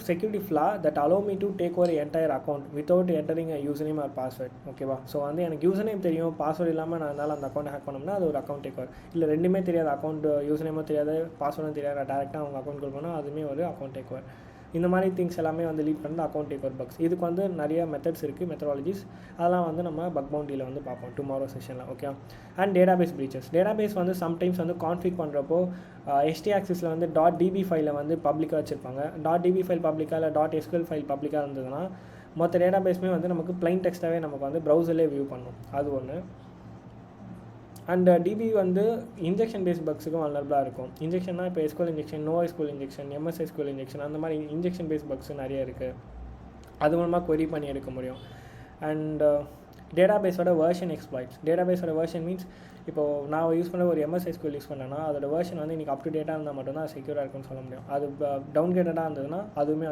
Security flaw that allow me to take over entire account without entering a user name or password. ஓகேவா? So வந்து எனக்கு user name தெரியும், password இல்லாமல் நான் என்னால் அந்த அக்கௌண்ட் ஹேக் பண்ணோம்னா அது ஒரு அக்கௌண்ட் டேக் ஓவர். இல்லை ரெண்டுமே தெரியாது, அக்கௌண்ட் யூசர் நேமும் தெரியாது, பாஸ்வேர்டும் தெரியாது, டேரெக்டாக அவங்க அக்கௌண்ட் கால் பண்ணால் அதுவுமே ஒரு அக்கௌண்ட் டேக் ஓவர். இந்த மாதிரி திங்ஸ் எல்லாமே வந்து லீட் பண்ணுறது அக்கௌண்ட் டேக் ஓவர் பக்ஸ். இதுக்கு வந்து நிறைய மெத்தட்ஸ் இருக்குது, மெத்தடாலஜிஸ். அதெல்லாம் வந்து நம்ம பக் பவுண்டியில் வந்து பார்ப்போம் டுமாரோ செஷனில். Okay. And database preaches. Database வந்து சம்டைம்ஸ் வந்து கான்ஃபிக் பண்ணுறப்போ HTAccessல வந்து .db ஃபைலை வந்து பப்ளிக்காக வச்சுருப்பாங்க. .db ஃபைல் பப்ளிக்காக இல்லை .sql ஃபைல் பப்ளிக்காக இருந்ததுன்னா மொத்த டேட்டாபேஸுமே வந்து நமக்கு ப்ளைன் டெக்ஸ்ட்டாகவே நமக்கு வந்து ப்ரௌசர்லேயே வியூ பண்ணும். அது ஒன்று. அண்ட் டிபி வந்து இன்ஜெக்ஷன் பேஸ் பக்ஸுக்கும் வல்னரபிளாக இருக்கும். இன்ஜெக்ஷன்னா இப்போ SQL injection, NoSQL injection, MS SQL injection, அந்த மாதிரி இன்ஜெக்ஷன் பேஸ் பக்ஸ் நிறைய இருக்குது. அது மூலமாக query பண்ணி எடுக்க முடியும். அண்ட் டேட்டாபேஸோட வேர்ஷன் எக்ஸ்ப்ளாய்ட்ஸ். டேட்டாபேஸோட வேர்ஷன் மீன்ஸ் இப்போது நான் யூஸ் பண்ண ஒரு MS SQL யூஸ் பண்ணேன்னா அதோட வேர்ஷன் வந்து இன்றைக்கி அப் டு டேட்டாக இருந்தால் மட்டும்தான் செக்யூராக இருக்குன்னு சொல்ல முடியும். அது டவுன்கிரேடடாக இருந்ததுன்னா அதுவுமே